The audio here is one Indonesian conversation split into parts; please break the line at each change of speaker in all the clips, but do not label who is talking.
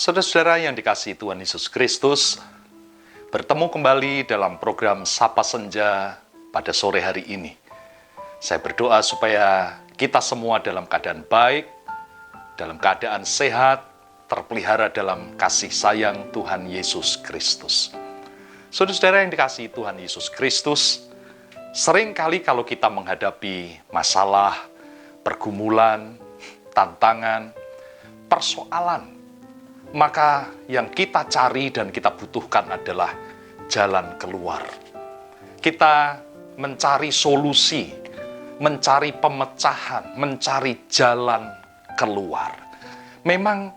Saudara-saudara yang dikasihi Tuhan Yesus Kristus, bertemu kembali dalam program Sapa Senja pada sore hari ini. Saya berdoa supaya kita semua dalam keadaan baik, dalam keadaan sehat, terpelihara dalam kasih sayang Tuhan Yesus Kristus. Saudara-saudara yang dikasihi Tuhan Yesus Kristus, seringkali kalau kita menghadapi masalah, pergumulan, tantangan, persoalan, maka yang kita cari dan kita butuhkan adalah jalan keluar. Kita mencari solusi, mencari pemecahan, mencari jalan keluar. Memang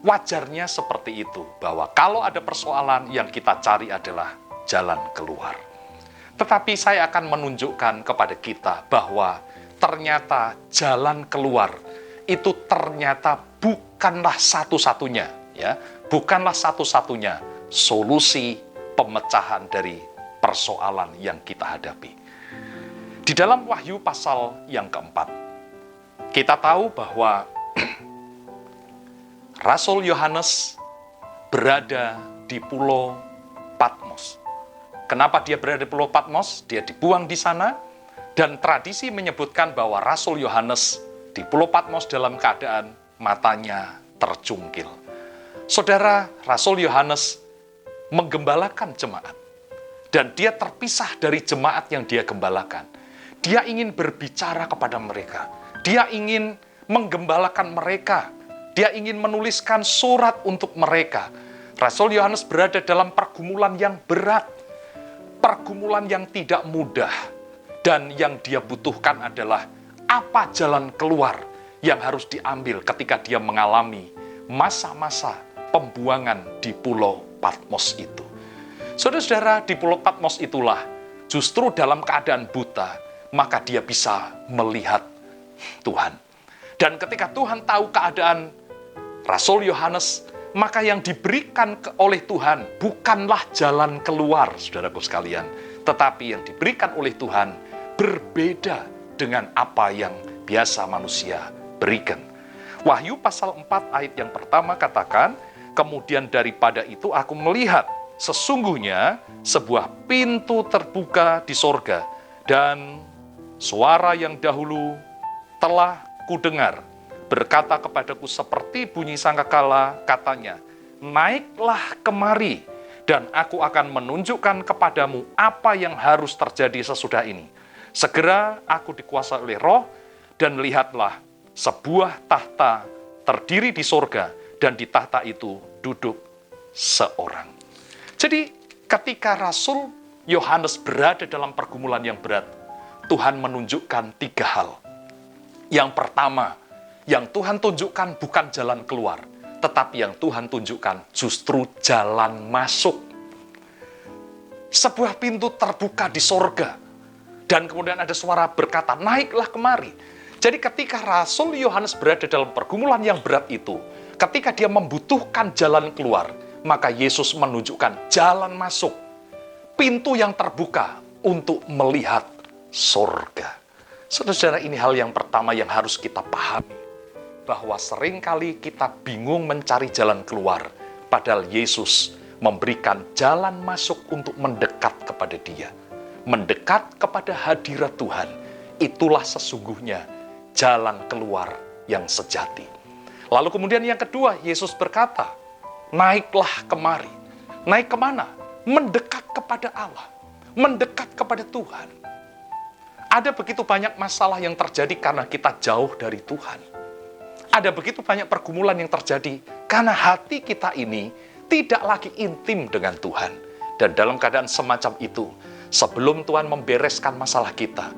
wajarnya seperti itu, bahwa kalau ada persoalan yang kita cari adalah jalan keluar. Tetapi saya akan menunjukkan kepada kita bahwa ternyata jalan keluar itu ternyata bukanlah satu-satunya. Bukanlah satu-satunya solusi pemecahan dari persoalan yang kita hadapi. Di dalam Wahyu pasal yang keempat, kita tahu bahwa Rasul Yohanes berada di Pulau Patmos. Kenapa dia berada di Pulau Patmos? Dia dibuang di sana, dan tradisi menyebutkan bahwa Rasul Yohanes di Pulau Patmos dalam keadaan matanya tercungkil. Saudara, Rasul Yohanes menggembalakan jemaat, dan dia terpisah dari jemaat yang dia gembalakan. Dia ingin berbicara kepada mereka, dia ingin menggembalakan mereka, dia ingin menuliskan surat untuk mereka. Rasul Yohanes berada dalam pergumulan yang berat, pergumulan yang tidak mudah, dan yang dia butuhkan adalah apa jalan keluar yang harus diambil ketika dia mengalami masa-masa pembuangan di Pulau Patmos itu. Saudara-saudara, di Pulau Patmos itulah justru dalam keadaan buta, maka dia bisa melihat Tuhan. Dan ketika Tuhan tahu keadaan Rasul Yohanes, maka yang diberikan oleh Tuhan bukanlah jalan keluar, saudaraku sekalian, tetapi yang diberikan oleh Tuhan berbeda dengan apa yang biasa manusia berikan. Wahyu pasal 4 ayat yang pertama katakan, kemudian daripada itu aku melihat sesungguhnya sebuah pintu terbuka di sorga, dan suara yang dahulu telah kudengar berkata kepadaku seperti bunyi sangkakala, katanya, naiklah kemari, dan aku akan menunjukkan kepadamu apa yang harus terjadi sesudah ini. Segera aku dikuasai oleh Roh, dan lihatlah sebuah tahta terdiri di sorga, dan di tahta itu duduk seorang. Jadi ketika Rasul Yohanes berada dalam pergumulan yang berat, Tuhan menunjukkan 3 hal. Yang pertama, yang Tuhan tunjukkan bukan jalan keluar, tetapi yang Tuhan tunjukkan justru jalan masuk. Sebuah pintu terbuka di sorga, dan kemudian ada suara berkata, naiklah kemari. Jadi ketika Rasul Yohanes berada dalam pergumulan yang berat itu, ketika dia membutuhkan jalan keluar, maka Yesus menunjukkan jalan masuk, pintu yang terbuka untuk melihat sorga. Saudara-saudara, ini hal yang pertama yang harus kita pahami, bahwa seringkali kita bingung mencari jalan keluar, padahal Yesus memberikan jalan masuk untuk mendekat kepada Dia. Mendekat kepada hadirat Tuhan, itulah sesungguhnya jalan keluar yang sejati. Lalu kemudian yang kedua, Yesus berkata, naiklah kemari. Naik kemana? Mendekat kepada Allah, mendekat kepada Tuhan. Ada begitu banyak masalah yang terjadi karena kita jauh dari Tuhan. Ada begitu banyak pergumulan yang terjadi karena hati kita ini tidak lagi intim dengan Tuhan. Dan dalam keadaan semacam itu, sebelum Tuhan membereskan masalah kita,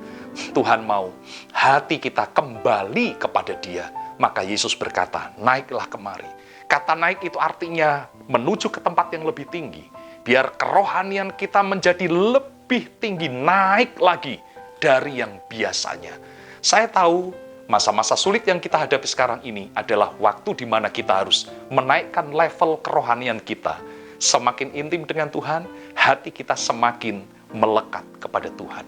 Tuhan mau hati kita kembali kepada Dia. Maka Yesus berkata, naiklah kemari. Kata naik itu artinya menuju ke tempat yang lebih tinggi. Biar kerohanian kita menjadi lebih tinggi, naik lagi dari yang biasanya. Saya tahu masa-masa sulit yang kita hadapi sekarang ini adalah waktu di mana kita harus menaikkan level kerohanian kita. Semakin intim dengan Tuhan, hati kita semakin melekat kepada Tuhan.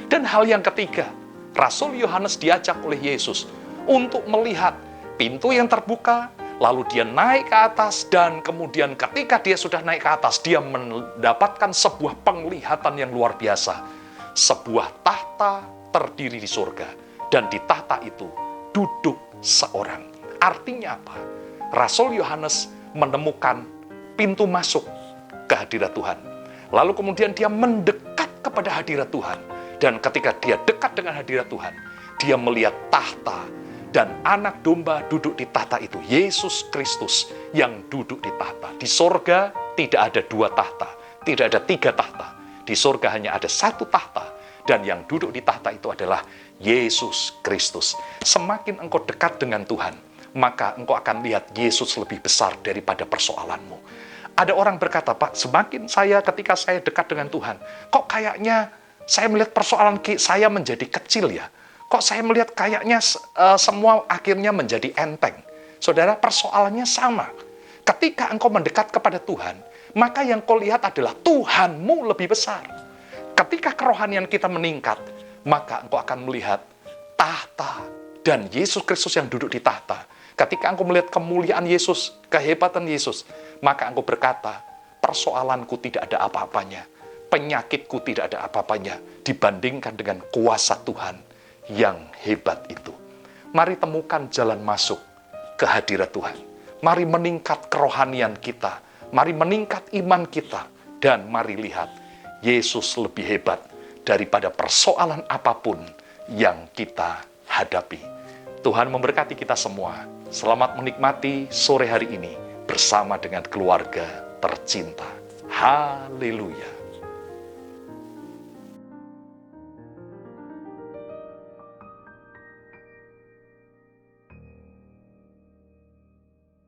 Dan hal yang ketiga, Rasul Yohanes diajak oleh Yesus untuk melihat pintu yang terbuka, Lalu dia naik ke atas, dan kemudian ketika dia sudah naik ke atas, dia mendapatkan sebuah penglihatan yang luar biasa. Sebuah tahta terdiri di surga, dan di tahta itu duduk seorang. Artinya apa? Rasul Yohanes menemukan pintu masuk ke hadirat Tuhan. Lalu kemudian dia mendekat kepada hadirat Tuhan. Dan ketika dia dekat dengan hadirat Tuhan, dia melihat tahta, dan anak domba duduk di tahta itu, Yesus Kristus yang duduk di tahta. Di sorga tidak ada 2 tahta, tidak ada 3 tahta. Di sorga hanya ada 1 tahta, dan yang duduk di tahta itu adalah Yesus Kristus. Semakin engkau dekat dengan Tuhan, maka engkau akan lihat Yesus lebih besar daripada persoalanmu. Ada orang berkata, Pak, semakin ketika saya dekat dengan Tuhan, kok kayaknya saya melihat persoalan saya menjadi kecil ya? Kok saya melihat kayaknya semua akhirnya menjadi enteng? Saudara, persoalannya sama. Ketika engkau mendekat kepada Tuhan, maka yang kau lihat adalah Tuhanmu lebih besar. Ketika kerohanian kita meningkat, maka engkau akan melihat tahta dan Yesus Kristus yang duduk di tahta. Ketika engkau melihat kemuliaan Yesus, kehebatan Yesus, maka engkau berkata, persoalanku tidak ada apa-apanya, penyakitku tidak ada apa-apanya, dibandingkan dengan kuasa Tuhan yang hebat itu. Mari temukan jalan masuk ke hadirat Tuhan. Mari meningkat kerohanian kita. Mari meningkat iman kita. Dan mari lihat, Yesus lebih hebat daripada persoalan apapun yang kita hadapi. Tuhan memberkati kita semua. Selamat menikmati sore hari ini bersama dengan keluarga tercinta. Haleluya.